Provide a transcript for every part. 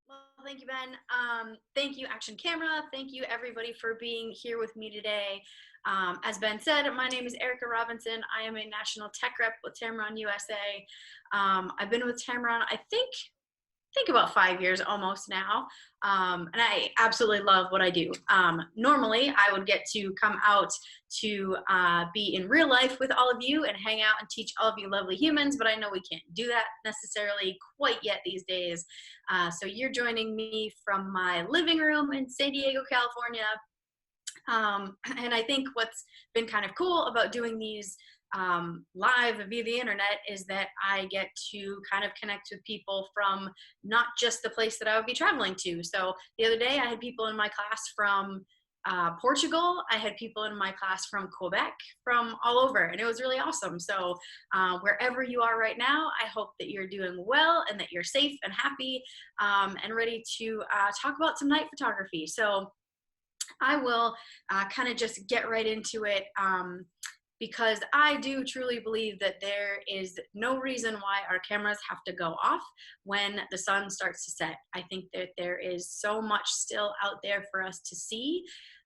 Well, thank you, Ben. Thank you, Action Camera. Thank you, everybody, for being here with me today. As Ben said, my name is Erica Robinson. I am a national tech rep with Tamron USA. I've been with Tamron, I think about 5 years almost now. And I absolutely love what I do. Normally, I would get to come out to be in real life with all of you and hang out and teach all of you lovely humans, but I know we can't do that necessarily quite yet these days. So you're joining me from my living room in San Diego, California. And I think what's been kind of cool about doing these live via the internet is that I get to kind of connect with people from not just the place that I would be traveling to. So the other day I had people in my class from Portugal. I had people in my class from Quebec, from all over, and it was really awesome. So wherever you are right now, I hope that you're doing well and that you're safe and happy and ready to talk about some night photography. So I will kind of just get right into it because I do truly believe that there is no reason why our cameras have to go off when the sun starts to set. I think that there is so much still out there for us to see.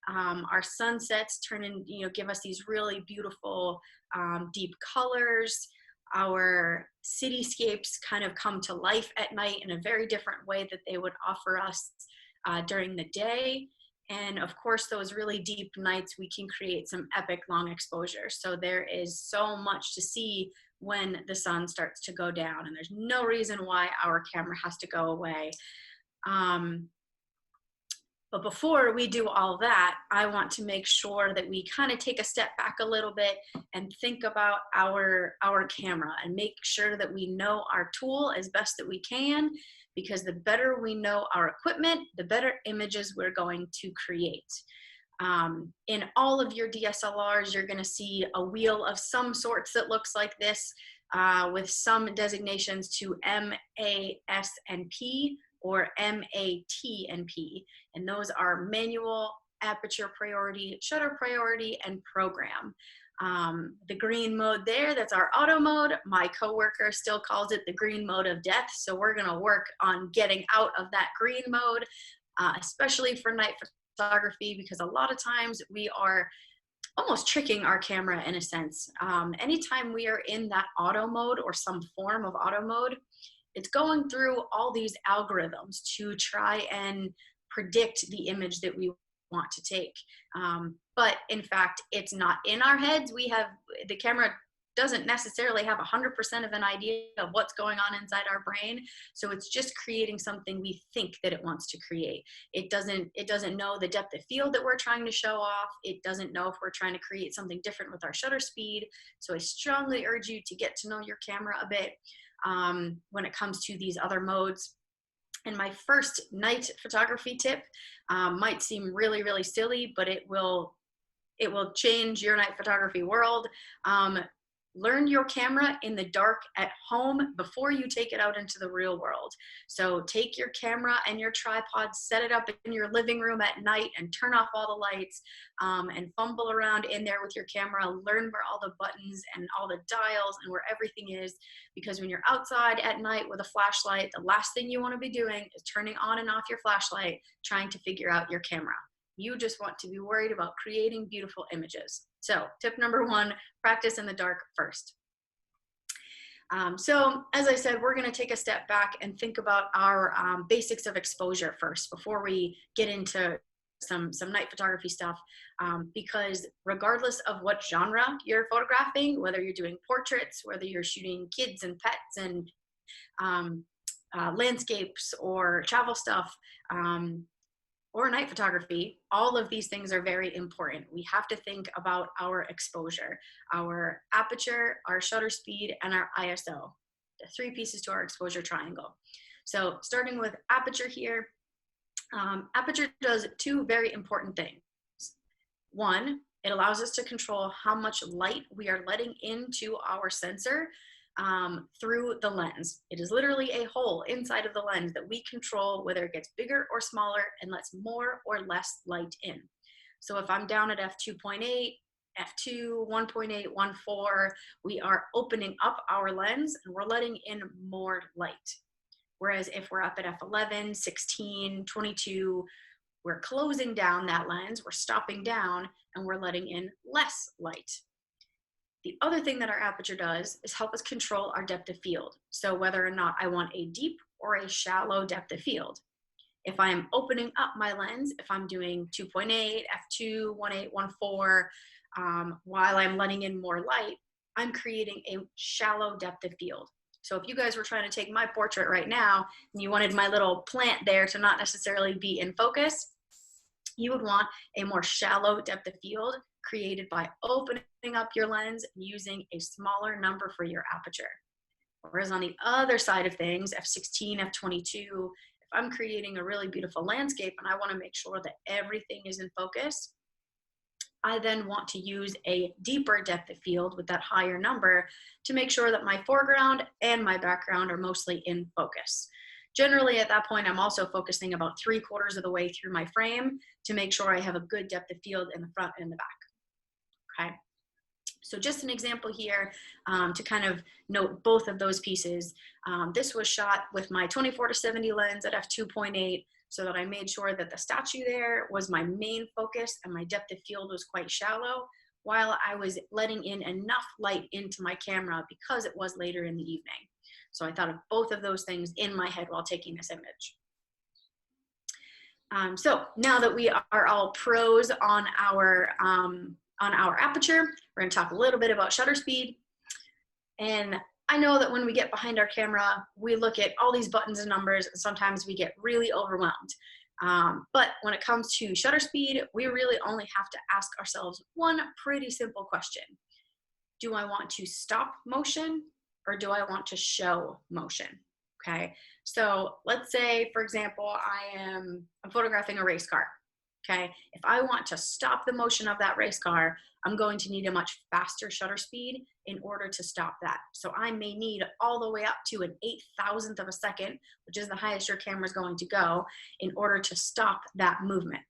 Our sunsets turn in, give us these really beautiful deep colors. Our cityscapes kind of come to life at night in a very different way that they would offer us during the day. And of course, those really deep nights, we can create some epic long exposure. So there is so much to see when the sun starts to go down, and there's no reason why our camera has to go away. But before we do all that, I want to make sure that we kind of take a step back a little bit and think about our camera and make sure that we know our tool as best that we can, because the better we know our equipment, the better images we're going to create. In all of your DSLRs, you're going to see a wheel of some sorts that looks like this with some designations to M, A, S, and P, or MAT and P. And those are manual, aperture priority, shutter priority, and program. The green mode there, that's our auto mode. My coworker still calls it the green mode of death. So we're gonna work on getting out of that green mode, especially for night photography, because a lot of times we are almost tricking our camera in a sense. Anytime we are in that auto mode or some form of auto mode, it's going through all these algorithms to try and predict the image that we want to take. But in fact, it's not in our heads. The camera doesn't necessarily have 100% of an idea of what's going on inside our brain. So it's just creating something we think that it wants to create. It doesn't know the depth of field that we're trying to show off. It doesn't know if we're trying to create something different with our shutter speed. So I strongly urge you to get to know your camera a bit when it comes to these other modes. And my first night photography tip might seem really, really silly, but it will change your night photography world. Learn your camera in the dark at home before you take it out into the real world. So take your camera and your tripod, set it up in your living room at night and turn off all the lights and fumble around in there with your camera. Learn where all the buttons and all the dials and where everything is, because when you're outside at night with a flashlight, the last thing you want to be doing is turning on and off your flashlight, trying to figure out your camera. You just want to be worried about creating beautiful images. So tip number one, practice in the dark first. So as I said, we're going to take a step back and think about our basics of exposure first before we get into some night photography stuff, because regardless of what genre you're photographing, whether you're doing portraits, whether you're shooting kids and pets and landscapes or travel stuff, or night photography, all of these things are very important. We have to think about our exposure, our aperture, our shutter speed, and our ISO, the three pieces to our exposure triangle. So starting with aperture here, aperture does two very important things. One, it allows us to control how much light we are letting into our sensor through the lens. It is literally a hole inside of the lens that we control whether it gets bigger or smaller and lets more or less light in. So if I'm down at f2.8, f2, 1.8, 1.4, we are opening up our lens and we're letting in more light. Whereas if we're up at f11, 16, 22, we're closing down that lens, we're stopping down, and we're letting in less light. The other thing that our aperture does is help us control our depth of field. So whether or not I want a deep or a shallow depth of field. If I'm opening up my lens, if I'm doing 2.8, f2, 1.8, 1.4, while I'm letting in more light, I'm creating a shallow depth of field. So if you guys were trying to take my portrait right now and you wanted my little plant there to not necessarily be in focus, you would want a more shallow depth of field created by opening up your lens and using a smaller number for your aperture. Whereas on the other side of things, f16, f22, if I'm creating a really beautiful landscape and I want to make sure that everything is in focus, I then want to use a deeper depth of field with that higher number to make sure that my foreground and my background are mostly in focus. Generally, at that point, I'm also focusing about 3/4 of the way through my frame to make sure I have a good depth of field in the front and in the back. Okay, so just an example here to kind of note both of those pieces. This was shot with my 24-70 lens at f2.8 so that I made sure that the statue there was my main focus and my depth of field was quite shallow while I was letting in enough light into my camera because it was later in the evening. So I thought of both of those things in my head while taking this image. So now that we are all pros on our aperture, we're going to talk a little bit about shutter speed. And I know that when we get behind our camera, we look at all these buttons and numbers, and sometimes we get really overwhelmed. But when it comes to shutter speed, we really only have to ask ourselves one pretty simple question. Do I want to stop motion or do I want to show motion? Okay, so let's say, for example, I'm photographing a race car. Okay, if I want to stop the motion of that race car, I'm going to need a much faster shutter speed in order to stop that. So I may need all the way up to an 8,000th of a second, which is the highest your camera is going to go, in order to stop that movement.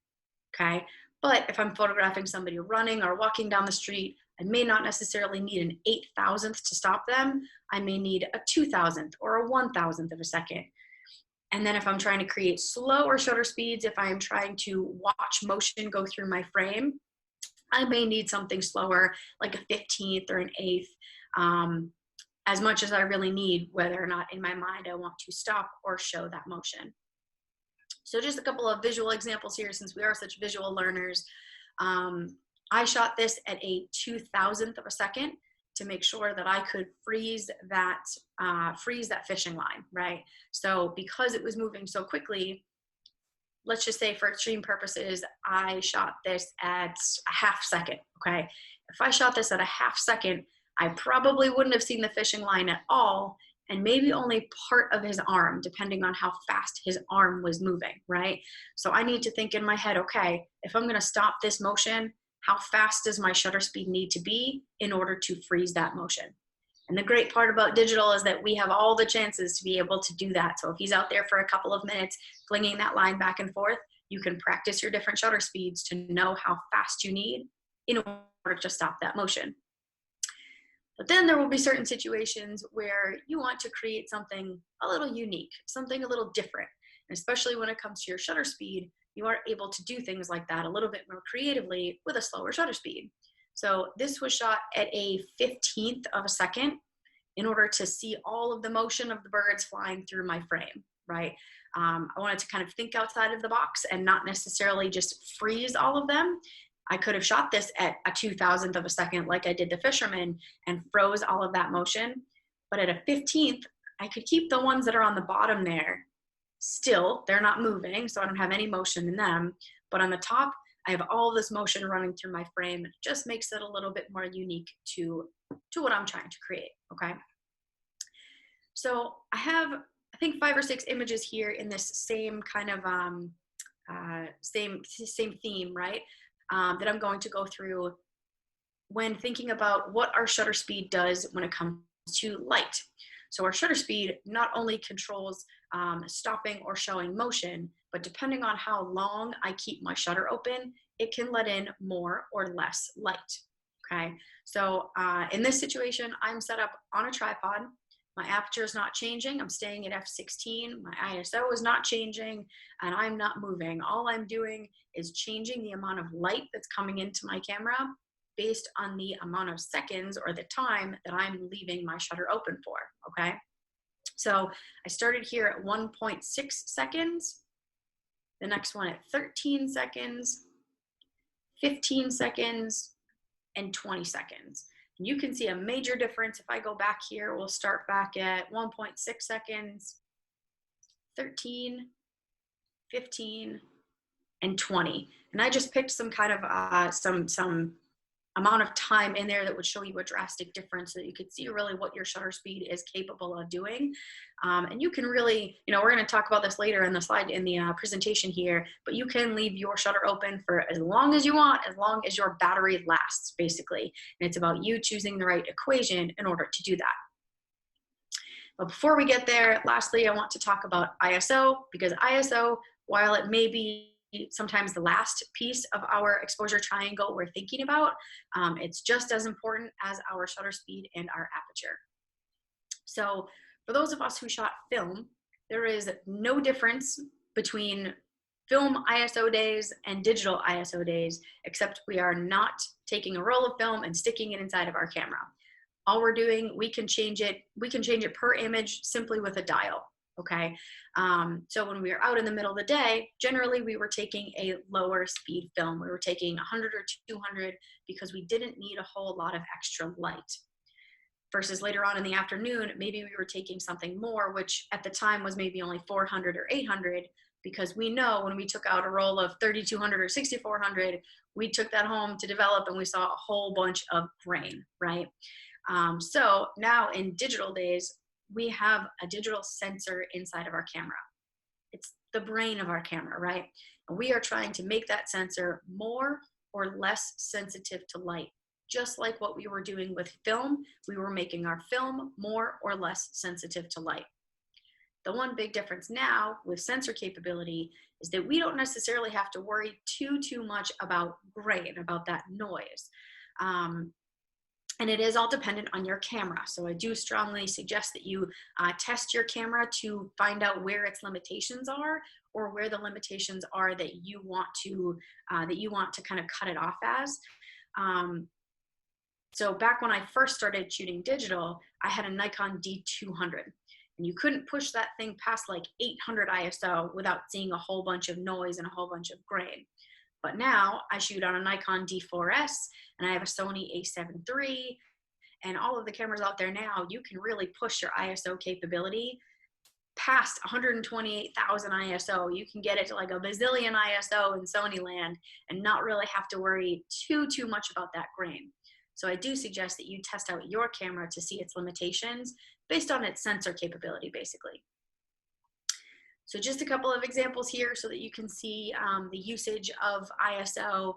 Okay, but if I'm photographing somebody running or walking down the street, I may not necessarily need an 8,000th to stop them. I may need a 2,000th or a 1,000th of a second. And then if I'm trying to create slower shutter speeds, if I'm trying to watch motion go through my frame, I may need something slower, like a 15th or an 8th, as much as I really need, whether or not in my mind I want to stop or show that motion. So just a couple of visual examples here, since we are such visual learners. I shot this at a 2,000th of a second to make sure that I could freeze that fishing line, right? So because it was moving so quickly, let's just say for extreme purposes, I shot this at a half second, okay? If I shot this at a half second, I probably wouldn't have seen the fishing line at all, and maybe only part of his arm, depending on how fast his arm was moving, right? So I need to think in my head, okay, if I'm gonna stop this motion, how fast does my shutter speed need to be in order to freeze that motion? And the great part about digital is that we have all the chances to be able to do that. So if he's out there for a couple of minutes flinging that line back and forth, you can practice your different shutter speeds to know how fast you need in order to stop that motion. But then there will be certain situations where you want to create something a little unique, something a little different. And especially when it comes to your shutter speed, you are able to do things like that a little bit more creatively with a slower shutter speed. So this was shot at a 15th of a second in order to see all of the motion of the birds flying through my frame, right? I wanted to kind of think outside of the box and not necessarily just freeze all of them. I could have shot this at a 2,000th of a second like I did the fisherman and froze all of that motion. But at a 15th, I could keep the ones that are on the bottom there still. They're not moving, so I don't have any motion in them. But on the top, I have all this motion running through my frame. It just makes it a little bit more unique to what I'm trying to create, okay? So I have, I think, 5 or 6 images here in this same kind of, same theme, right? That I'm going to go through when thinking about what our shutter speed does when it comes to light. So our shutter speed not only controls stopping or showing motion, but depending on how long I keep my shutter open, it can let in more or less light, okay? So in this situation, I'm set up on a tripod. My aperture is not changing. I'm staying at f16. My ISO is not changing, and I'm not moving. All I'm doing is changing the amount of light that's coming into my camera based on the amount of seconds or the time that I'm leaving my shutter open for, okay? So I started here at 1.6 seconds, the next one at 13 seconds, 15 seconds, and 20 seconds. And you can see a major difference. If I go back here, we'll start back at 1.6 seconds, 13, 15, and 20. And I just picked some kind of some amount of time in there that would show you a drastic difference so that you could see really what your shutter speed is capable of doing. And you can really, you know, we're going to talk about this later in the slide in the presentation here, but you can leave your shutter open for as long as you want, as long as your battery lasts, basically. And it's about you choosing the right equation in order to do that. But before we get there, lastly, I want to talk about ISO, because ISO, while it may be sometimes the last piece of our exposure triangle we're thinking about, it's just as important as our shutter speed and our aperture. So for those of us who shot film, there is no difference between film ISO days and digital ISO days, except we are not taking a roll of film and sticking it inside of our camera. All we're doing, we can change it per image simply with a dial. Okay, so when we were out in the middle of the day, generally we were taking a lower speed film. We were taking 100 or 200 because we didn't need a whole lot of extra light. Versus later on in the afternoon, maybe we were taking something more, which at the time was maybe only 400 or 800, because we know when we took out a roll of 3200 or 6400, we took that home to develop and we saw a whole bunch of grain, right? So now in digital days, we have a digital sensor inside of our camera. It's the brain of our camera, right? And we are trying to make that sensor more or less sensitive to light. Just like what we were doing with film, we were making our film more or less sensitive to light. The one big difference now with sensor capability is that we don't necessarily have to worry too much about grain, about that noise. And it is all dependent on your camera. So I do strongly suggest that you test your camera to find out where its limitations are, or where the limitations are that you want to kind of cut it off as. So back when I first started shooting digital, I had a Nikon D200, and you couldn't push that thing past like 800 ISO without seeing a whole bunch of noise and a whole bunch of grain. But now I shoot on a Nikon D4S, and I have a Sony a7 III, and all of the cameras out there now, you can really push your ISO capability past 128,000 ISO. You can get it to like a bazillion ISO in Sony land and not really have to worry too much about that grain. So I do suggest that you test out your camera to see its limitations based on its sensor capability, basically. So just a couple of examples here so that you can see the usage of ISO.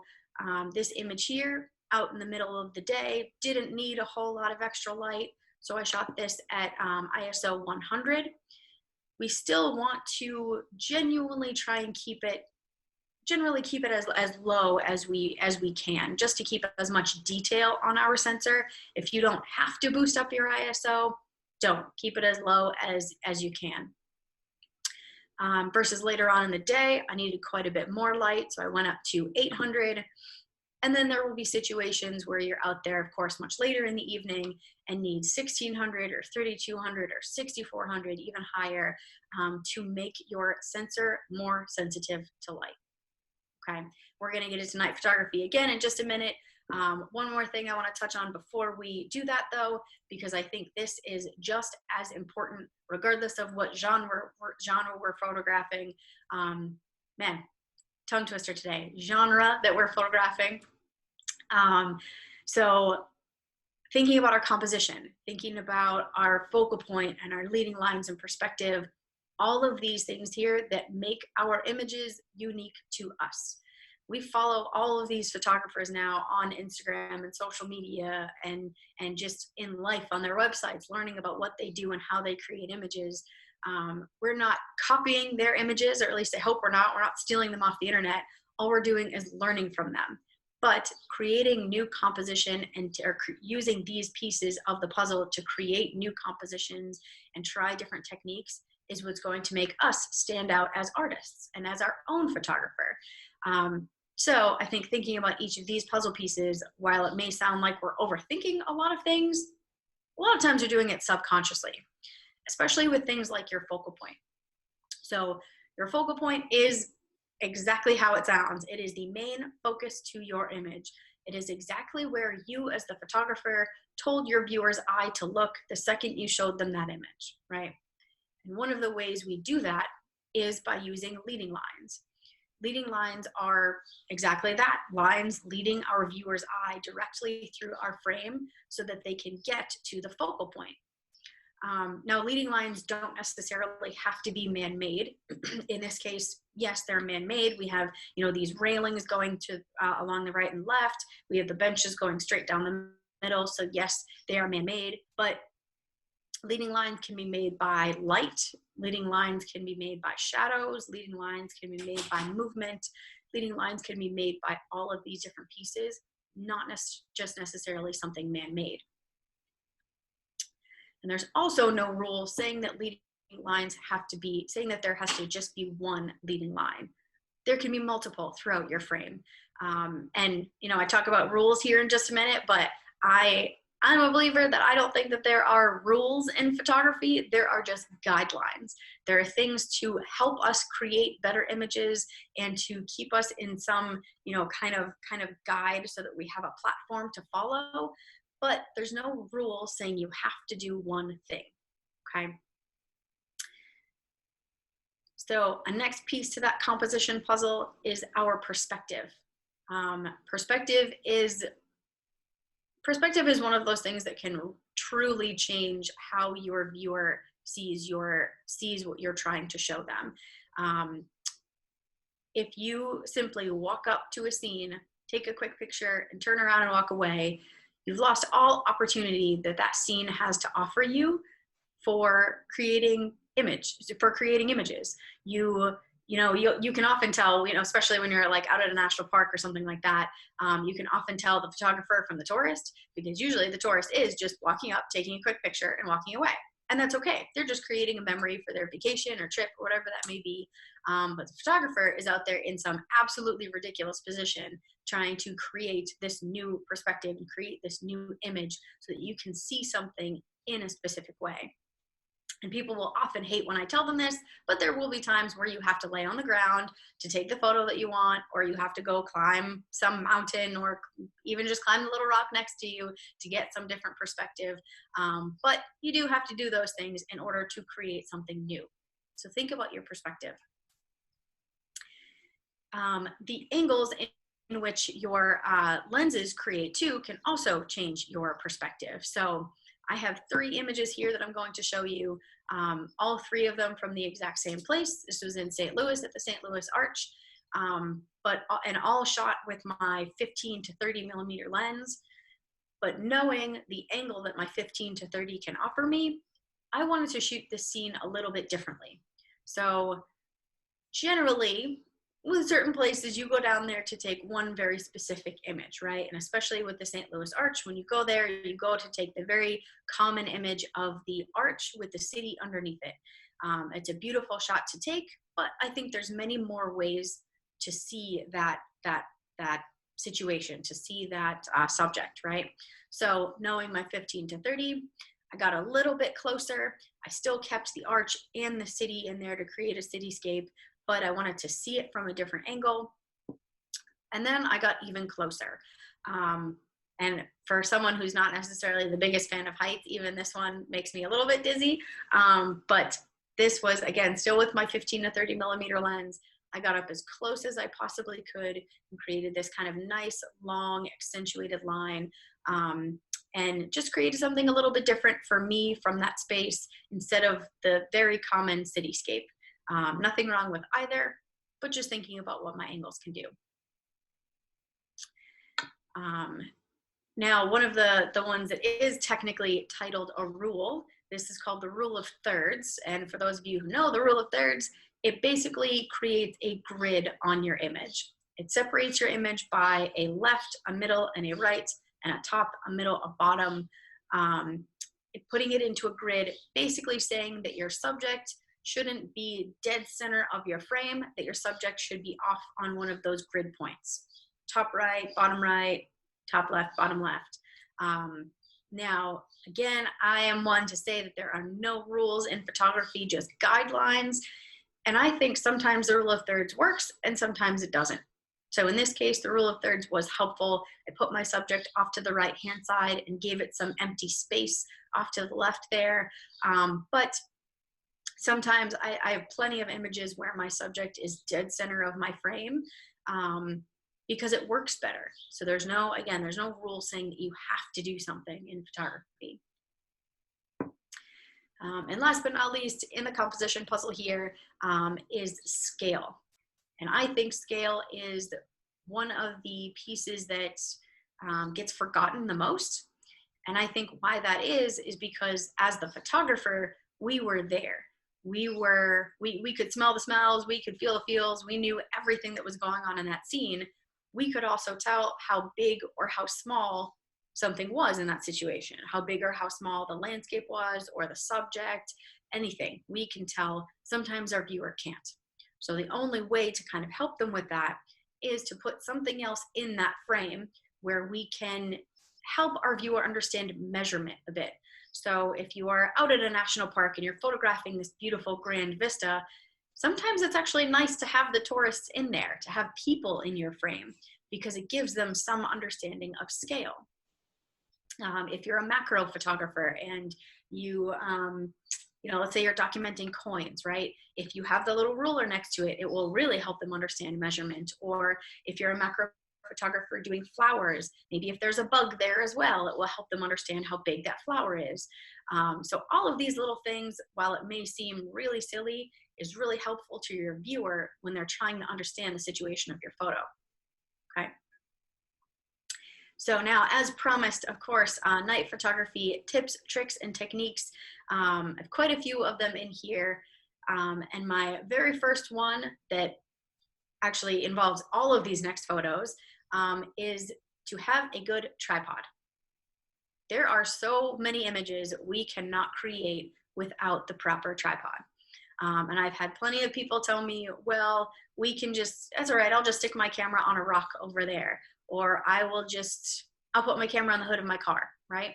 This image here, out in the middle of the day, didn't need a whole lot of extra light. So I shot this at ISO 100. We still want to genuinely try and keep it as low as we can, just to keep as much detail on our sensor. If you don't have to boost up your ISO, don't. Keep it as low as you can. Versus later on in the day, I needed quite a bit more light, so I went up to 800. And then there will be situations where you're out there, of course, much later in the evening and need 1600 or 3200 or 6400, even higher, to make your sensor more sensitive to light. Okay, we're going to get into night photography again in just a minute. One more thing I want to touch on before we do that, though, because I think this is just as important, regardless of what genre we're photographing. Man, tongue twister today. Genre that we're photographing. So thinking about our composition, thinking about our focal point and our leading lines and perspective, all of these things here that make our images unique to us. We follow all of these photographers now on Instagram and social media and just in life on their websites, learning about what they do and how they create images. We're not copying their images, or at least I hope we're not stealing them off the internet. All we're doing is learning from them. But creating new composition and using these pieces of the puzzle to create new compositions and try different techniques is what's going to make us stand out as artists and as our own photographer. So I think thinking about each of these puzzle pieces, while it may sound like we're overthinking a lot of things, a lot of times you're doing it subconsciously, especially with things like your focal point. So your focal point is exactly how it sounds. It is the main focus to your image. It is exactly where you as the photographer told your viewer's eye to look the second you showed them that image, right? And one of the ways we do that is by using leading lines. Leading lines are exactly that, lines leading our viewer's eye directly through our frame so that they can get to the focal point. Now, leading lines don't necessarily have to be man-made. In this case, yes, they're man-made. We have, these railings going to along the right and left. We have the benches going straight down the middle. So yes, they are man-made, but leading lines can be made by light. Leading lines can be made by shadows. Leading lines can be made by movement. Leading lines can be made by all of these different pieces, not just necessarily something man-made. And there's also no rule saying that leading lines saying that there has to just be one leading line. There can be multiple throughout your frame. And I talk about rules here in just a minute, but I'm a believer that I don't think that there are rules in photography. There are just guidelines. There are things to help us create better images and to keep us in some, kind of guide so that we have a platform to follow. But there's no rule saying you have to do one thing, okay? So a next piece to that composition puzzle is our perspective. Perspective is one of those things that can truly change how your viewer sees what you're trying to show them. If you simply walk up to a scene, take a quick picture, and turn around and walk away, you've lost all opportunity that scene has to offer you for creating images. You can often tell, especially when you're like out at a national park or something like that, you can often tell the photographer from the tourist, because usually the tourist is just walking up, taking a quick picture and walking away. And that's okay. They're just creating a memory for their vacation or trip or whatever that may be. But the photographer is out there in some absolutely ridiculous position trying to create this new perspective and create this new image so that you can see something in a specific way. And people will often hate when I tell them this, but there will be times where you have to lay on the ground to take the photo that you want, or you have to go climb some mountain, or even just climb the little rock next to you to get some different perspective. But you do have to do those things in order to create something new. So think about your perspective. The angles in which your lenses create too can also change your perspective. So I have 3 images here that I'm going to show you, all 3 of them from the exact same place. This was in St. Louis at the St. Louis Arch, and all shot with my 15 to 30 millimeter lens. But knowing the angle that my 15 to 30 can offer me, I wanted to shoot this scene a little bit differently. So generally, with certain places, you go down there to take one very specific image, right? And especially with the St. Louis Arch, when you go there, you go to take the very common image of the arch with the city underneath it. It's a beautiful shot to take, but I think there's many more ways to see that situation, to see that subject, right? So knowing my 15 to 30, I got a little bit closer. I still kept the arch and the city in there to create a cityscape, but I wanted to see it from a different angle. And then I got even closer. And for someone who's not necessarily the biggest fan of heights, even this one makes me a little bit dizzy. But this was, again, still with my 15 to 30 millimeter lens. I got up as close as I possibly could and created this kind of nice, long, accentuated line. And just created something a little bit different for me from that space instead of the very common cityscape. Nothing wrong with either, but just thinking about what my angles can do. Now, one of the ones that is technically titled a rule, this is called the rule of thirds. And for those of you who know the rule of thirds, it basically creates a grid on your image. It separates your image by a left, a middle, and a right, and a top, a middle, a bottom, putting it into a grid, basically saying that your subject shouldn't be dead center of your frame, that your subject should be off on one of those grid points. Top right, top left, bottom left. Now, again, I am one to say that there are no rules in photography, just guidelines. And I think sometimes the rule of thirds works and sometimes it doesn't. So in this case, the rule of thirds was helpful. I put my subject off to the right-hand side and gave it some empty space off to the left there. But sometimes I have plenty of images where my subject is dead center of my frame because it works better. So there's no rule saying that you have to do something in photography. And last but not least, in the composition puzzle here is scale. And I think scale is one of the pieces that gets forgotten the most. And I think why that is because as the photographer, we were there. We could smell the smells, we could feel the feels, we knew everything that was going on in that scene. We could also tell how big or how small something was in that situation, how big or how small the landscape was or the subject, anything. We can tell. Sometimes our viewer can't. So the only way to kind of help them with that is to put something else in that frame where we can help our viewer understand measurement a bit. So if you are out at a national park and you're photographing this beautiful grand vista, sometimes it's actually nice to have the tourists in there, to have people in your frame, because it gives them some understanding of scale. If you're a macro photographer and let's say you're documenting coins, right? If you have the little ruler next to it, it will really help them understand measurement. Or if you're a macro photographer doing flowers, maybe if there's a bug there as well, it will help them understand how big that flower is. So all of these little things, while it may seem really silly, is really helpful to your viewer when they're trying to understand the situation of your photo, okay? So now, as promised, of course, night photography tips, tricks, and techniques. I have quite a few of them in here. And my very first one that actually involves all of these next photos is to have a good tripod. There are so many images we cannot create without the proper tripod. And I've had plenty of people tell me, well, that's all right, I'll just stick my camera on a rock over there. Or I'll put my camera on the hood of my car, right?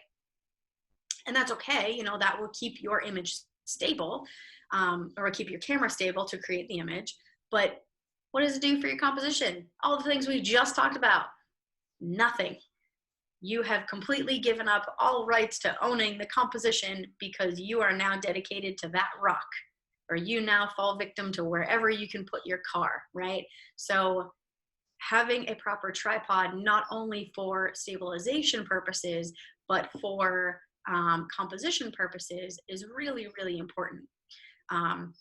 And that's okay, that will keep your image stable, or keep your camera stable to create the image. But what does it do for your composition? All the things we just talked about, nothing. You have completely given up all rights to owning the composition because you are now dedicated to that rock, or you now fall victim to wherever you can put your car, right? So having a proper tripod, not only for stabilization purposes, but for composition purposes, is really, really important. I'm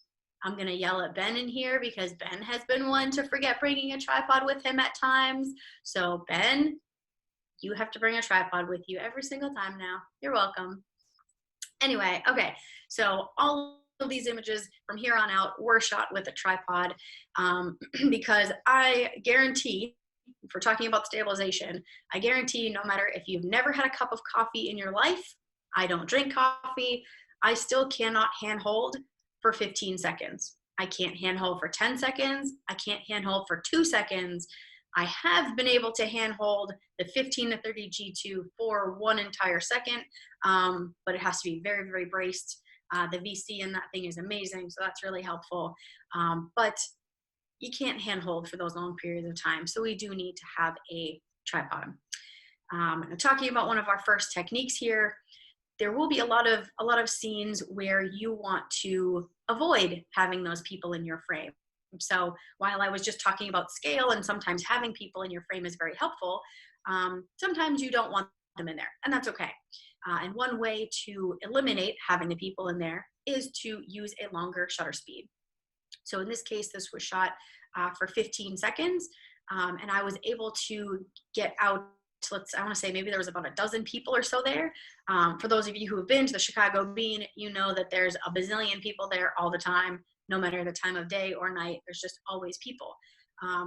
gonna yell at Ben in here because Ben has been one to forget bringing a tripod with him at times. So Ben, you have to bring a tripod with you every single time now. You're welcome. Anyway, okay, so all of these images from here on out were shot with a tripod because I guarantee, if we're talking about stabilization, I guarantee no matter if you've never had a cup of coffee in your life, I don't drink coffee, I still cannot handhold for 15 seconds. I can't handhold for 10 seconds. I can't handhold for 2 seconds. I have been able to handhold the 15 to 30 G2 for 1 entire second, but it has to be very, very braced. The VC in that thing is amazing, so that's really helpful. But you can't handhold for those long periods of time, so we do need to have a tripod. I'm talking about one of our first techniques here. There will be a lot of scenes where you want to avoid having those people in your frame. So while I was just talking about scale and sometimes having people in your frame is very helpful, sometimes you don't want them in there, and that's okay. And one way to eliminate having the people in there is to use a longer shutter speed. So in this case, this was shot for 15 seconds, and I was able to get out, I want to say maybe there was about a dozen people or so there. For those of you who have been to the Chicago Bean, you know that there's a bazillion people there all the time, no matter the time of day or night, there's just always people.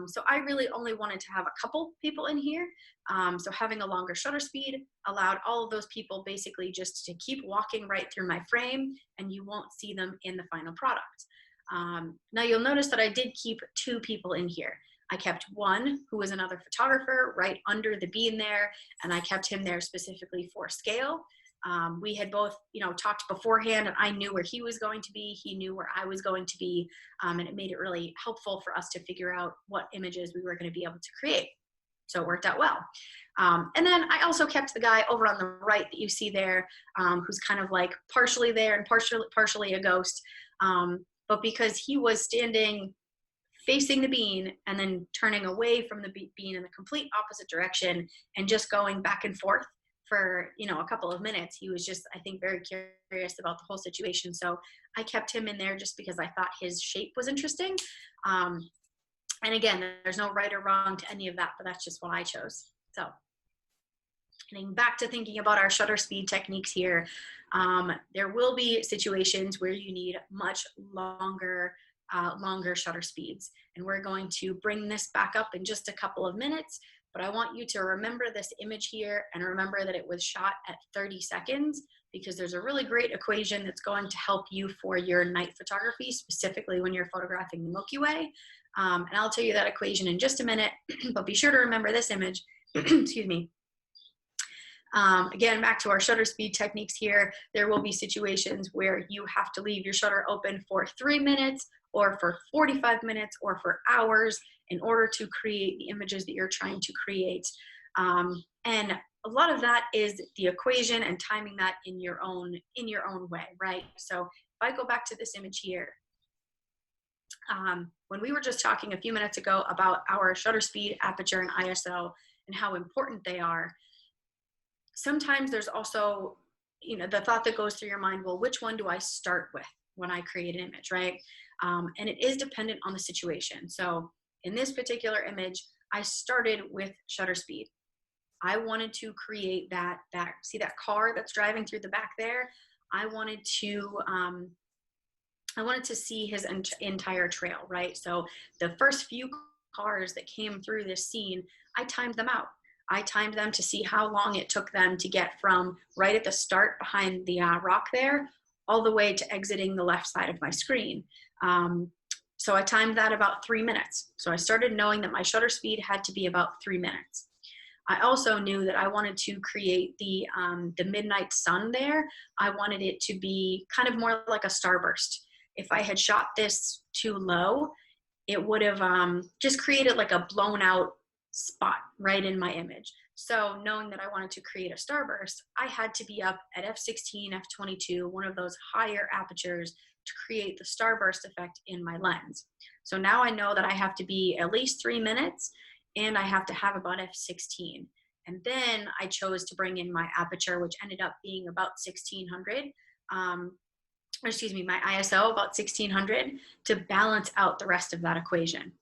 So I really only wanted to have a couple people in here. So having a longer shutter speed allowed all of those people basically just to keep walking right through my frame, and you won't see them in the final product. Now you'll notice that I did keep 2 people in here. I kept one who was another photographer right under the bean there, and I kept him there specifically for scale. We had both, talked beforehand, and I knew where he was going to be. He knew where I was going to be, and it made it really helpful for us to figure out what images we were going to be able to create. So it worked out well. And then I also kept the guy over on the right that you see there, who's kind of like partially there and partially a ghost. But because he was standing facing the bean and then turning away from the bean in the complete opposite direction and just going back and forth for a couple of minutes, he was just, I think, very curious about the whole situation. So I kept him in there just because I thought his shape was interesting. And again, there's no right or wrong to any of that, but that's just what I chose. So getting back to thinking about our shutter speed techniques here, there will be situations where you need much longer shutter speeds. And we're going to bring this back up in just a couple of minutes, but I want you to remember this image here and remember that it was shot at 30 seconds, because there's a really great equation that's going to help you for your night photography, specifically when you're photographing the Milky Way. And I'll tell you that equation in just a minute, but be sure to remember this image. Excuse me. Again, back to our shutter speed techniques here, there will be situations where you have to leave your shutter open for 3 minutes or for 45 minutes or for hours in order to create the images that you're trying to create. And a lot of that is the equation and timing that in your own way, right? So if I go back to this image here, when we were just talking a few minutes ago about our shutter speed, aperture, and ISO and how important they are, sometimes there's also, the thought that goes through your mind, well, which one do I start with when I create an image, right? And it is dependent on the situation. So in this particular image, I started with shutter speed. I wanted to create that see that car that's driving through the back there? I wanted to see his entire trail, right? So the first few cars that came through this scene, I timed them out. I timed them to see how long it took them to get from right at the start behind the rock there all the way to exiting the left side of my screen. So I timed that about 3 minutes. So I started knowing that my shutter speed had to be about 3 minutes. I also knew that I wanted to create the midnight sun there. I wanted it to be kind of more like a starburst. If I had shot this too low, it would have just created like a blown out spot right in my image. So knowing that I wanted to create a starburst, I had to be up at f/16, f/22, one of those higher apertures, to create the starburst effect in my lens. So now I know that I have to be at least 3 minutes and I have to have about f/16. And then I chose to bring in my aperture, which ended up being about 1600. My ISO about 1600 to balance out the rest of that equation.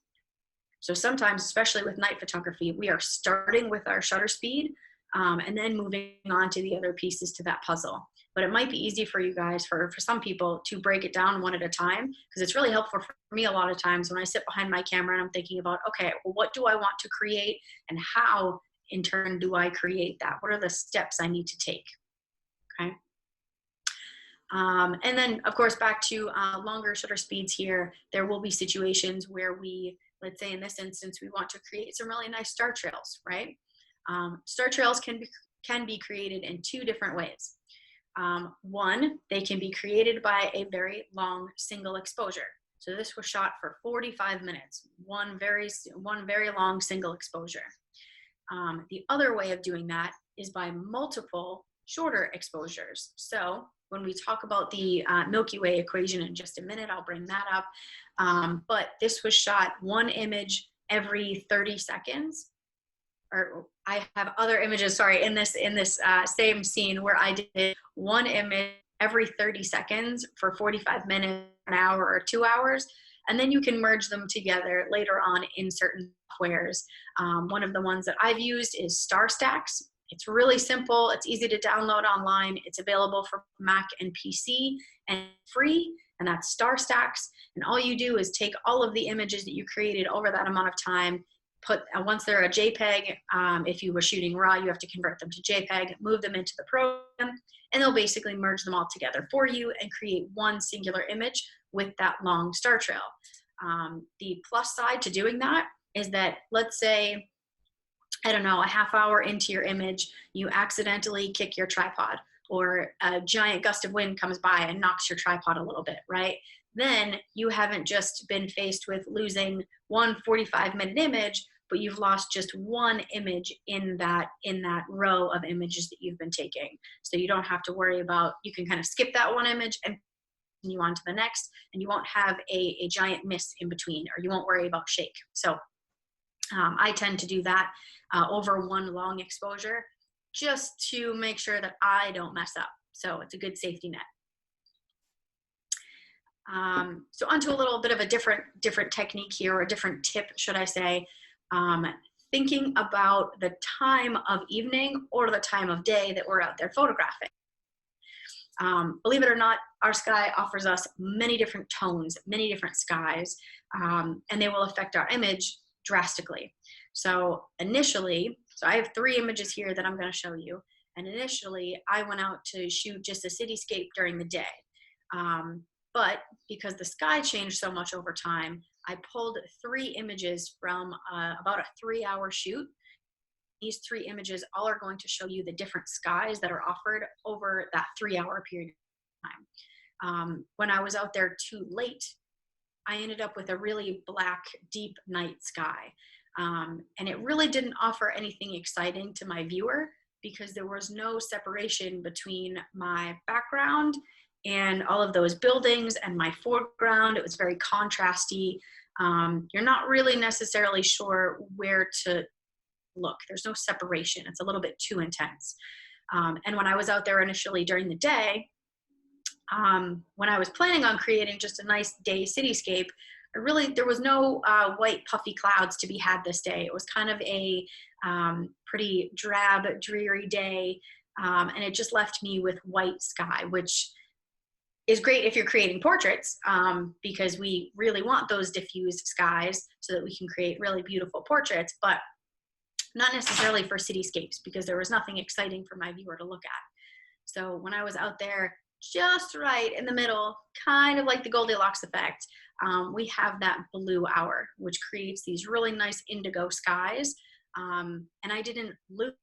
So sometimes, especially with night photography, we are starting with our shutter speed and then moving on to the other pieces to that puzzle. But it might be easy for you guys, for some people, to break it down one at a time, because it's really helpful for me a lot of times when I sit behind my camera and I'm thinking about, okay, well, what do I want to create and how in turn do I create that? What are the steps I need to take, okay? And then, of course, back to longer shutter speeds here, there will be situations where we, let's say in this instance, we want to create some really nice star trails, right? Star trails can be created in 2 different ways. One, they can be created by a very long single exposure. So this was shot for 45 minutes, one very long single exposure. The other way of doing that is by multiple shorter exposures. So when we talk about the Milky Way equation in just a minute, I'll bring that up. But this was shot one image every 30 seconds. Or I have other images, sorry, in this same scene where I did one image every 30 seconds for 45 minutes, an hour, or 2 hours. And then you can merge them together later on in certain softwares. One of the ones that I've used is StarStax. It's really simple. It's easy to download online. It's available for Mac and PC and free. and that's star stacks. And all you do is take all of the images that you created over that amount of time, once they're a JPEG, if you were shooting RAW, you have to convert them to JPEG, move them into the program, and they'll basically merge them all together for you and create one singular image with that long star trail. The plus side to doing that is that, let's say, I don't know, a half hour into your image, you accidentally kick your tripod, or a giant gust of wind comes by and knocks your tripod a little bit, right? Then you haven't just been faced with losing one 45-minute image, but you've lost just one image in that row of images that you've been taking. So you don't have to worry about, you can kind of skip that one image and continue on to the next, and you won't have a giant miss in between, or you won't worry about shake. So I tend to do that over one long exposure, just to make sure that I don't mess up. So it's a good safety net. So onto a little bit of a different technique here, or a different tip, should I say. Thinking about the time of evening or the time of day that we're out there photographing. Believe it or not, our sky offers us many different tones, many different skies, and they will affect our image drastically. So initially, I have 3 images here that I'm going to show you. And initially, I went out to shoot just a cityscape during the day. But because the sky changed so much over time, I pulled 3 images from about a 3-hour shoot. These 3 images all are going to show you the different skies that are offered over that 3-hour period of time. When I was out there too late, I ended up with a really black, deep night sky. And it really didn't offer anything exciting to my viewer, because there was no separation between my background and all of those buildings and my foreground. It was very contrasty. You're not really necessarily sure where to look. There's no separation. It's a little bit too intense. And when I was out there initially during the day, when I was planning on creating just a nice day cityscape, there was no white puffy clouds to be had this day. It was kind of a pretty drab, dreary day, and it just left me with white sky, which is great if you're creating portraits, because we really want those diffused skies so that we can create really beautiful portraits, but not necessarily for cityscapes, because there was nothing exciting for my viewer to look at. So when I was out there just right in the middle, kind of like the Goldilocks effect, we have that blue hour, which creates these really nice indigo skies. And I didn't lose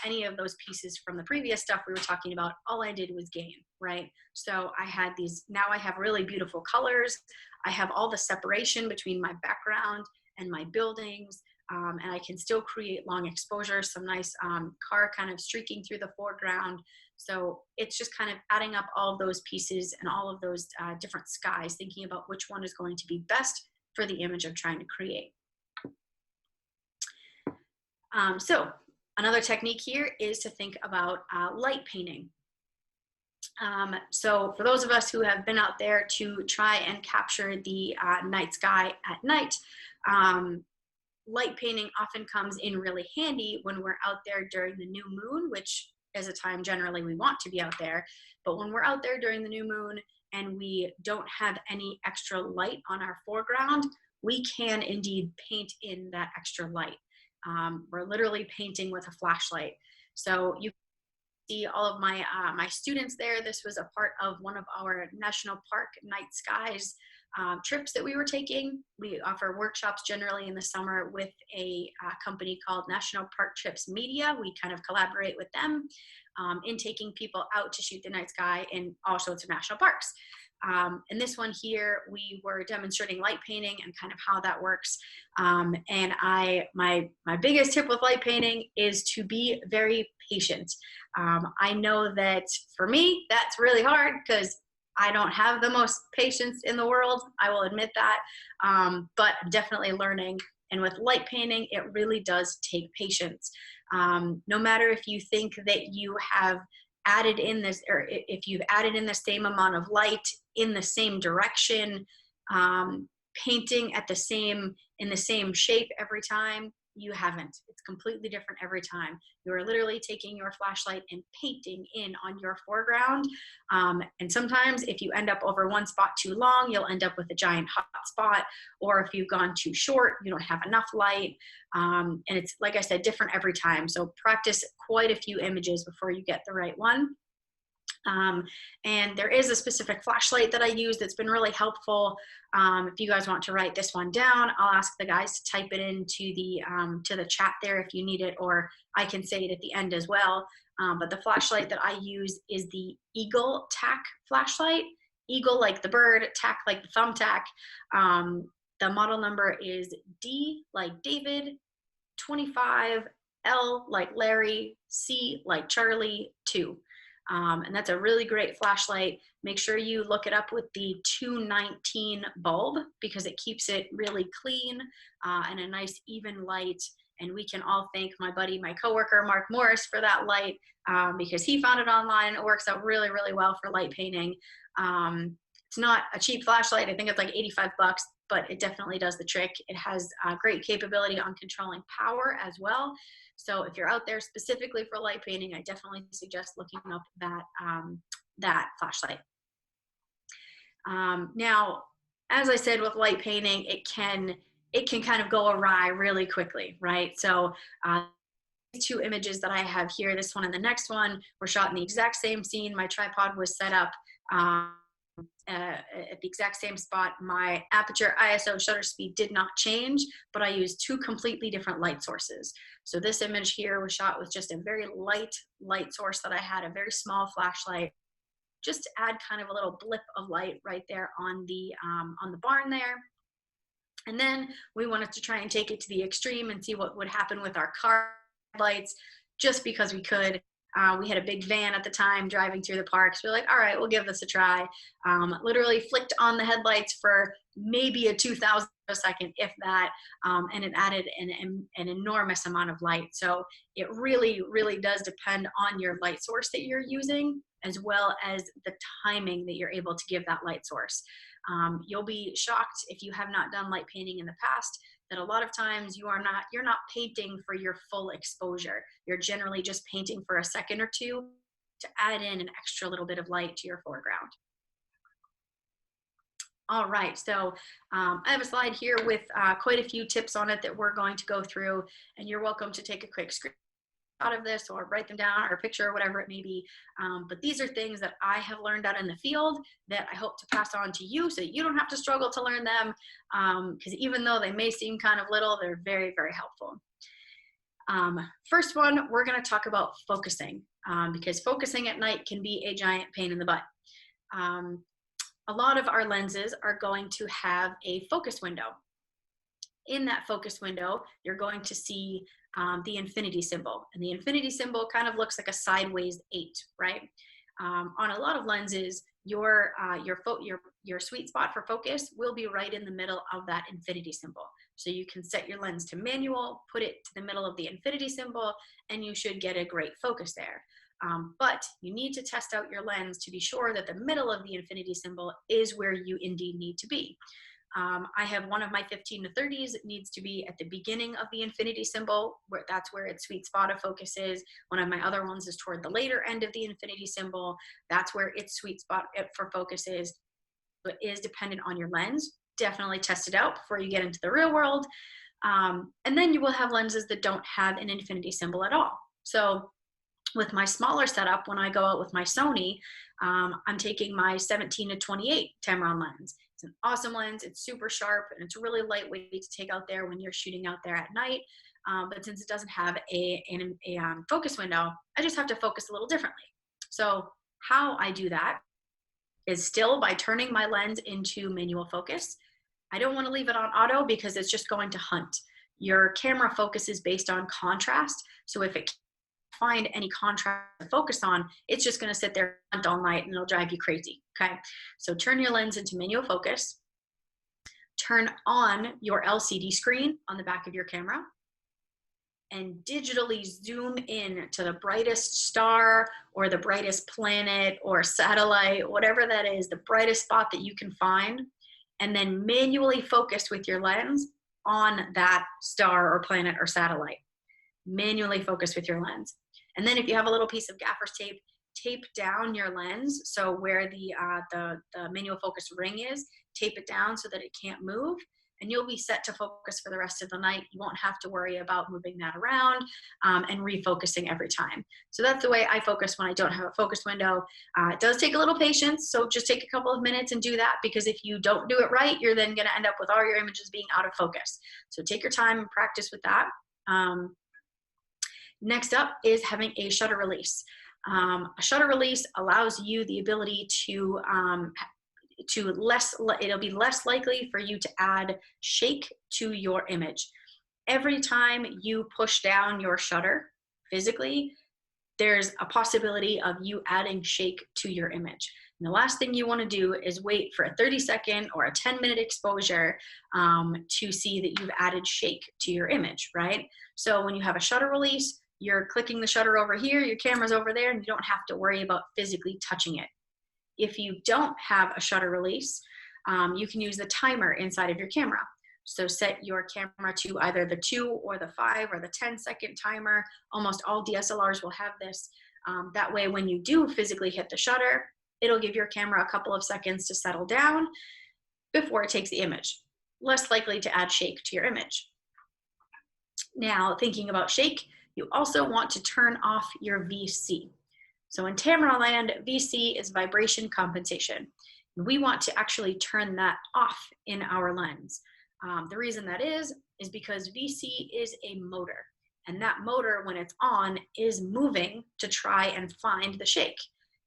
any of those pieces from the previous stuff we were talking about. All I did was gain, right? So I had these, now I have really beautiful colors. I have all the separation between my background and my buildings. And I can still create long exposure, some nice car kind of streaking through the foreground. So it's just kind of adding up all of those pieces and all of those different skies, thinking about which one is going to be best for the image I'm trying to create. So another technique here is to think about light painting. So for those of us who have been out there to try and capture the night sky at night, light painting often comes in really handy when we're out there during the new moon, which is a time generally we want to be out there. But when we're out there during the new moon and we don't have any extra light on our foreground, we can indeed paint in that extra light. We're literally painting with a flashlight. So you see all of my my students there. This was a part of one of our national park night skies trips that we were taking. We offer workshops generally in the summer with a company called National Park Trips Media. We kind of collaborate with them in taking people out to shoot the night sky in all sorts of national parks. In this one here, we were demonstrating light painting and kind of how that works. And my biggest tip with light painting is to be very patient. I know that for me, that's really hard because I don't have the most patience in the world. I will admit that, but I'm definitely learning. And with light painting, it really does take patience. No matter if you think that you have added in this, or if you've added in the same amount of light in the same direction, painting at in the same shape every time, You haven't. It's completely different every time. You're literally taking your flashlight and painting in on your foreground. And sometimes if you end up over one spot too long, you'll end up with a giant hot spot. Or if you've gone too short, you don't have enough light. And it's, like I said, different every time. So practice quite a few images before you get the right one. And there is a specific flashlight that I use that's been really helpful. If you guys want to write this one down, I'll ask the guys to type it into the chat there if you need it, or I can say it at the end as well. But the flashlight that I use is the Eagle Tack flashlight. Eagle like the bird, tack like the thumbtack. The model number is D like David, 25, L like Larry, C like Charlie, 2. And that's a really great flashlight. Make sure you look it up with the 219 bulb because it keeps it really clean and a nice even light. And we can all thank my buddy, my coworker, Mark Morris, for that light because he found it online. It works out really, really well for light painting. It's not a cheap flashlight. I think it's like 85 bucks, but it definitely does the trick. It has great capability on controlling power as well. So if you're out there specifically for light painting, I definitely suggest looking up that flashlight. Now, as I said, with light painting, it can kind of go awry really quickly, right? So these 2 images that I have here, this one and the next one, were shot in the exact same scene. My tripod was set up at the exact same spot. My aperture, ISO, shutter speed did not change, but I used 2 completely different light sources. So this image here was shot with just a very light source that I had, a very small flashlight, just to add kind of a little blip of light right there on the barn there. And then we wanted to try and take it to the extreme and see what would happen with our car lights, just because we could. We had a big van at the time driving through the park. So we're like, all right, we'll give this a try. Literally flicked on the headlights for maybe a 2,000th of a second, if that, and it added an enormous amount of light. So it really, really does depend on your light source that you're using, as well as the timing that you're able to give that light source. You'll be shocked if you have not done light painting in the past that a lot of times you're not painting for your full exposure. You're generally just painting for a second or two to add in an extra little bit of light to your foreground. All right, so I have a slide here with quite a few tips on it that we're going to go through, and you're welcome to take a quick screenshot of this or write them down or a picture or whatever it may be. But these are things that I have learned out in the field that I hope to pass on to you so that you don't have to struggle to learn them, because even though they may seem kind of little, they're very, very helpful. First one, we're going to talk about focusing, because focusing at night can be a giant pain in the butt. A lot of our lenses are going to have a focus window. In that focus window, you're going to see the infinity symbol. And the infinity symbol kind of looks like a sideways 8, right? On a lot of lenses, your sweet spot for focus will be right in the middle of that infinity symbol. So you can set your lens to manual, put it to the middle of the infinity symbol, and you should get a great focus there. But you need to test out your lens to be sure that the middle of the infinity symbol is where you indeed need to be. I have one of my 15 to 30s. It needs to be at the beginning of the infinity symbol, where that's where its sweet spot of focus is. One of my other ones is toward the later end of the infinity symbol. That's where its sweet spot for focus is. It is dependent on your lens. Definitely test it out before you get into the real world. And then you will have lenses that don't have an infinity symbol at all. So with my smaller setup, when I go out with my Sony, I'm taking my 17 to 28 Tamron lens. It's an awesome lens. It's super sharp and it's really lightweight to take out there when you're shooting out there at night. But since it doesn't have a focus window, I just have to focus a little differently. So how I do that is still by turning my lens into manual focus. I don't want to leave it on auto because it's just going to hunt. Your camera focus is based on contrast. So if it find any contrast to focus on, it's just going to sit there all night and it'll drive you crazy. Okay, so turn your lens into manual focus, turn on your LCD screen on the back of your camera, and digitally zoom in to the brightest star or the brightest planet or satellite, whatever that is, the brightest spot that you can find, and then manually focus with your lens on that star or planet or satellite. Manually focus with your lens. And then if you have a little piece of gaffer's tape, tape down your lens. So where the manual focus ring is, tape it down so that it can't move, and you'll be set to focus for the rest of the night. You won't have to worry about moving that around and refocusing every time. So that's the way I focus when I don't have a focus window. It does take a little patience, so just take a couple of minutes and do that, because if you don't do it right, you're then going to end up with all your images being out of focus. So take your time and practice with that. Next up is having a shutter release. A shutter release allows you the ability to it'll be less likely for you to add shake to your image. Every time you push down your shutter physically, there's a possibility of you adding shake to your image. And the last thing you want to do is wait for a 30-second or a 10-minute exposure to see that you've added shake to your image, right? So when you have a shutter release, you're clicking the shutter over here, your camera's over there, and you don't have to worry about physically touching it. If you don't have a shutter release, you can use the timer inside of your camera. So set your camera to either the 2 or the 5 or the 10-second timer. Almost all DSLRs will have this. That way, when you do physically hit the shutter, it'll give your camera a couple of seconds to settle down before it takes the image. Less likely to add shake to your image. Now, thinking about shake, you also want to turn off your VC. So in Tamron land, VC is vibration compensation. We want to actually turn that off in our lens. The reason that is because VC is a motor, and that motor, when it's on, is moving to try and find the shake.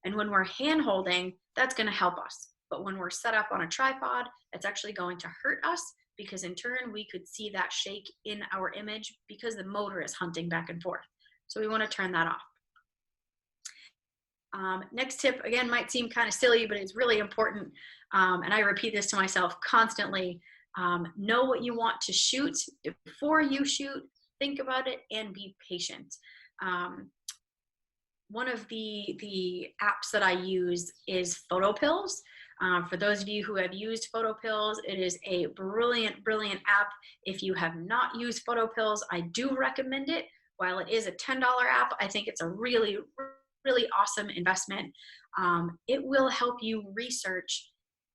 And when we're hand holding, that's going to help us. But when we're set up on a tripod, it's actually going to hurt us, because in turn we could see that shake in our image because the motor is hunting back and forth. So we want to turn that off. Next tip, again, might seem kind of silly, but it's really important. And I repeat this to myself constantly. Know what you want to shoot before you shoot, think about it, and be patient. One of the apps that I use is Photo Pills. For those of you who have used Photo Pills, it is a brilliant, brilliant app. If you have not used Photo Pills, I do recommend it. While it is a $10 app, I think it's a really, really awesome investment. It will help you research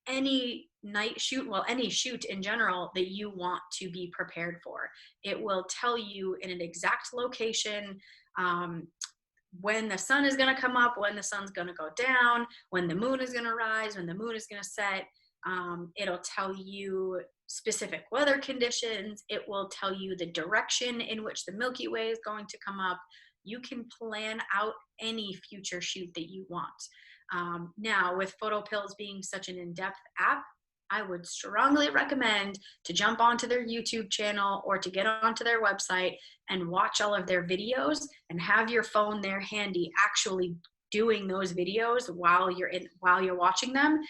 any night shoot, well, any shoot in general that you want to be prepared for. It will tell you in an exact location when the sun is going to come up, when the sun's going to go down, when the moon is going to rise, when the moon is going to set. It'll tell you specific weather conditions. It will tell you the direction in which the Milky Way is going to come up. You can plan out any future shoot that you want. Now, with Photo Pills being such an in-depth app, I would strongly recommend to jump onto their YouTube channel or to get onto their website and watch all of their videos and have your phone there handy, actually doing those videos while you're watching them,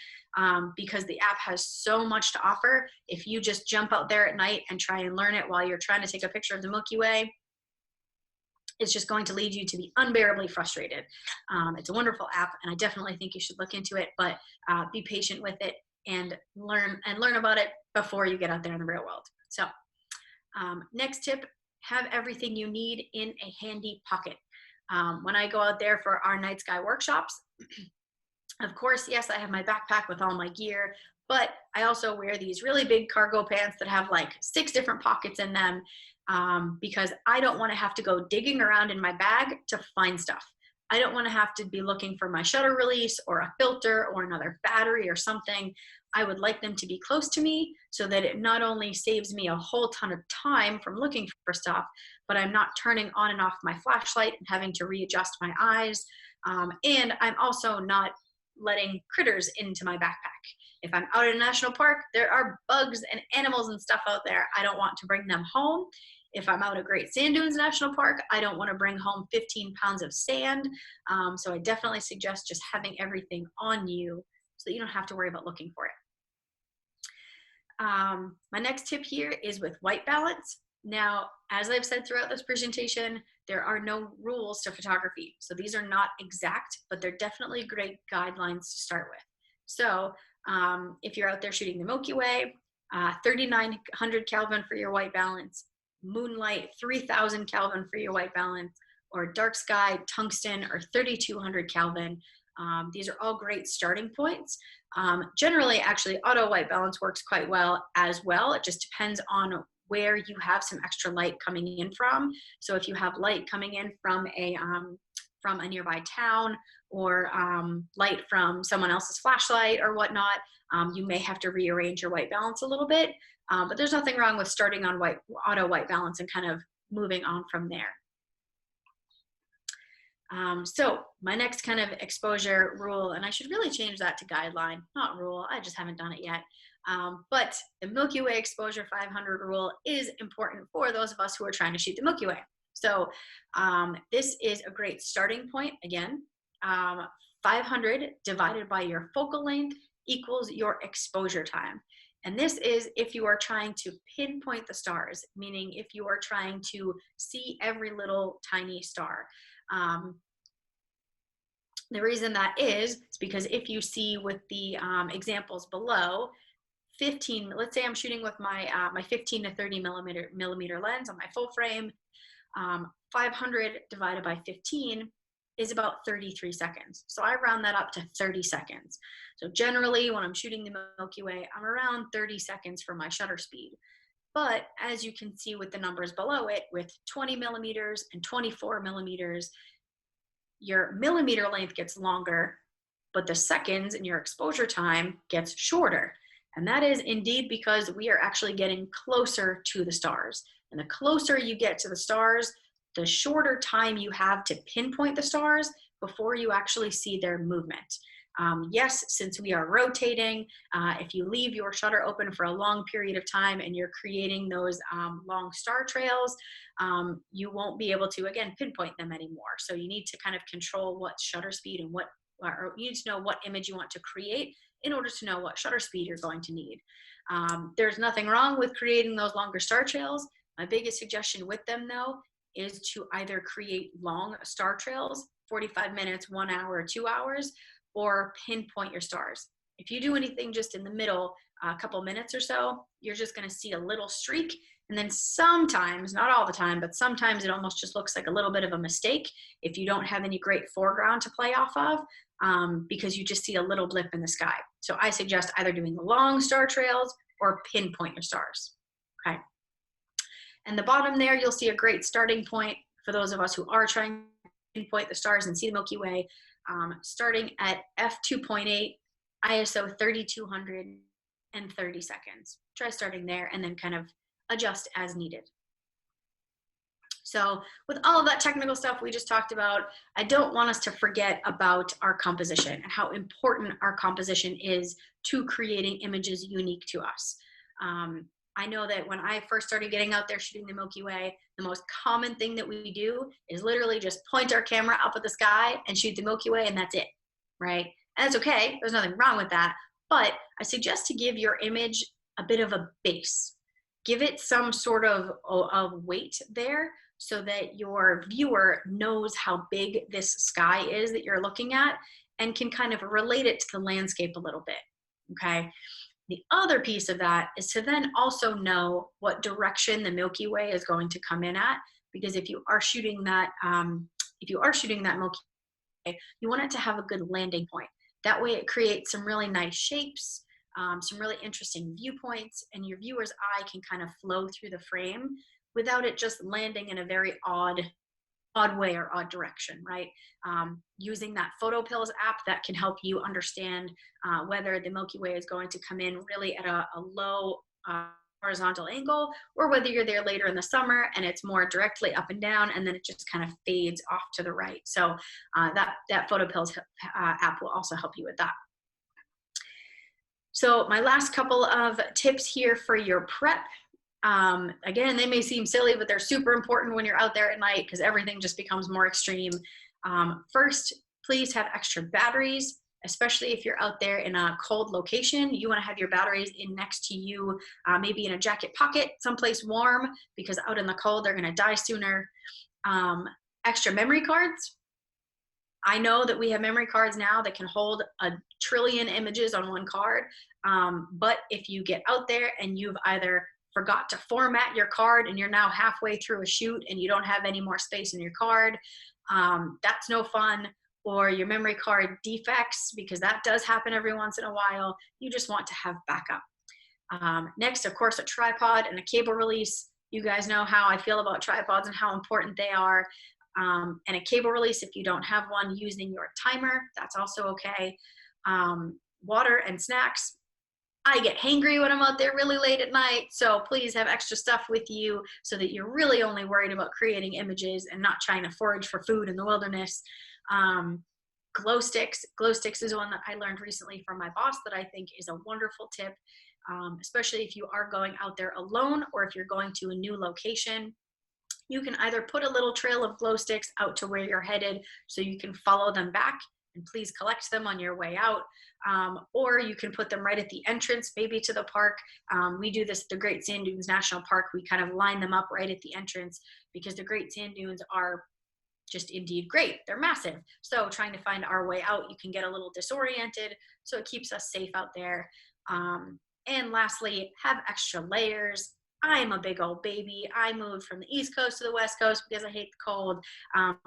because the app has so much to offer. If you just jump out there at night and try and learn it while you're trying to take a picture of the Milky Way, it's just going to lead you to be unbearably frustrated. It's a wonderful app, and I definitely think you should look into it, but be patient with it and learn about it before you get out there in the real world. So next tip, have everything you need in a handy pocket. When I go out there for our night sky workshops, of course, yes, I have my backpack with all my gear, but I also wear these really big cargo pants that have like 6 different pockets in them, because I don't want to have to go digging around in my bag to find stuff. I don't want to have to be looking for my shutter release or a filter or another battery or something. I would like them to be close to me so that it not only saves me a whole ton of time from looking for stuff, but I'm not turning on and off my flashlight and having to readjust my eyes. And I'm also not letting critters into my backpack. If I'm out in a national park, there are bugs and animals and stuff out there. I don't want to bring them home. If I'm out at Great Sand Dunes National Park, I don't want to bring home 15 pounds of sand. So I definitely suggest just having everything on you so that you don't have to worry about looking for it. My next tip here is with white balance. Now, as I've said throughout this presentation, there are no rules to photography. So these are not exact, but they're definitely great guidelines to start with. So if you're out there shooting the Milky Way, 3,900 Kelvin for your white balance, moonlight 3,000 Kelvin for your white balance, or dark sky tungsten or 3,200 Kelvin. These are all great starting points. Generally, actually, auto white balance works quite well as well. It just depends on where you have some extra light coming in from. So if you have light coming in from a nearby town, or light from someone else's flashlight or whatnot, you may have to rearrange your white balance a little bit. But there's nothing wrong with starting on auto white balance and kind of moving on from there. So my next kind of exposure rule, and I should really change that to guideline, not rule, I just haven't done it yet. But the Milky Way exposure 500 rule is important for those of us who are trying to shoot the Milky Way. So this is a great starting point. Again, 500 divided by your focal length equals your exposure time. And this is if you are trying to pinpoint the stars, meaning if you are trying to see every little tiny star. The reason that is because if you see with the examples below, 15, let's say I'm shooting with my 15 to 30 millimeter lens on my full frame, 500 divided by 15 is about 33 seconds. So I round that up to 30 seconds. So generally when I'm shooting the Milky Way, I'm around 30 seconds for my shutter speed. But as you can see with the numbers below it, with 20 millimeters and 24 millimeters, your millimeter length gets longer, but the seconds in your exposure time gets shorter. And that is indeed because we are actually getting closer to the stars. And the closer you get to the stars, the shorter time you have to pinpoint the stars before you actually see their movement. Yes, since we are rotating, if you leave your shutter open for a long period of time and you're creating those long star trails, you won't be able to, again, pinpoint them anymore. So you need to kind of control what shutter speed and or you need to know what image you want to create in order to know what shutter speed you're going to need. There's nothing wrong with creating those longer star trails. My biggest suggestion with them, though, is to either create long star trails, 45 minutes, 1 hour, 2 hours, or pinpoint your stars. If you do anything just in the middle, a couple minutes or so, you're just gonna see a little streak. And then sometimes, not all the time, but sometimes it almost just looks like a little bit of a mistake if you don't have any great foreground to play off of, because you just see a little blip in the sky. So I suggest either doing the long star trails or pinpoint your stars, okay? And the bottom there, you'll see a great starting point for those of us who are trying to pinpoint the stars and see the Milky Way, starting at f2.8, ISO 3200, and 30 seconds. Try starting there and then kind of adjust as needed. So with all of that technical stuff we just talked about, I don't want us to forget about our composition and how important our composition is to creating images unique to us. I know that when I first started getting out there shooting the Milky Way, the most common thing that we do is literally just point our camera up at the sky and shoot the Milky Way, and that's it, right? And that's okay, there's nothing wrong with that, but I suggest to give your image a bit of a base. Give it some sort of weight there so that your viewer knows how big this sky is that you're looking at and can kind of relate it to the landscape a little bit, okay? The other piece of that is to then also know what direction the Milky Way is going to come in at, because if you are shooting that, Milky Way, you want it to have a good landing point. That way it creates some really nice shapes, some really interesting viewpoints, and your viewer's eye can kind of flow through the frame without it just landing in a very odd way or odd direction, right? Using that PhotoPills app, that can help you understand whether the Milky Way is going to come in really at a low horizontal angle, or whether you're there later in the summer and it's more directly up and down and then it just kind of fades off to the right. So that PhotoPills app will also help you with that. So my last couple of tips here for your prep. Again, they may seem silly, but they're super important when you're out there at night because everything just becomes more extreme. First, please have extra batteries, especially if you're out there in a cold location. You want to have your batteries in next to you, maybe in a jacket pocket, someplace warm, because out in the cold, they're going to die sooner. Extra memory cards. I know that we have memory cards now that can hold a trillion images on one card. But if you get out there and you've either forgot to format your card and you're now halfway through a shoot and you don't have any more space in your card, that's no fun. Or your memory card defects, because that does happen every once in a while. You just want to have backup. Next, of course, a tripod and a cable release. You guys know how I feel about tripods and how important they are. And a cable release, if you don't have one, using your timer, that's also okay. Water and snacks. I get hangry when I'm out there really late at night, so please have extra stuff with you so that you're really only worried about creating images and not trying to forage for food in the wilderness. Glow sticks. Glow sticks is one that I learned recently from my boss that I think is a wonderful tip, especially if you are going out there alone or if you're going to a new location. You can either put a little trail of glow sticks out to where you're headed so you can follow them back, and please collect them on your way out. Or you can put them right at the entrance, maybe to the park. We do this at the Great Sand Dunes National Park. We kind of line them up right at the entrance because the Great Sand Dunes are just indeed great. They're massive. So trying to find our way out, you can get a little disoriented. So it keeps us safe out there. And lastly, have extra layers. I'm a big old baby. I moved from the East Coast to the West Coast because I hate the cold.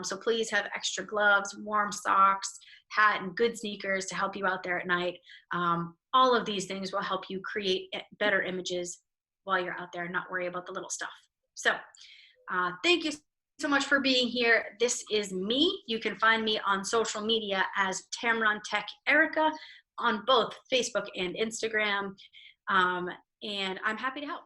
So please have extra gloves, warm socks, hat, and good sneakers to help you out there at night. All of these things will help you create better images while you're out there and not worry about the little stuff. So thank you so much for being here. This is me. You can find me on social media as Tamron Tech Erica on both Facebook and Instagram. And I'm happy to help.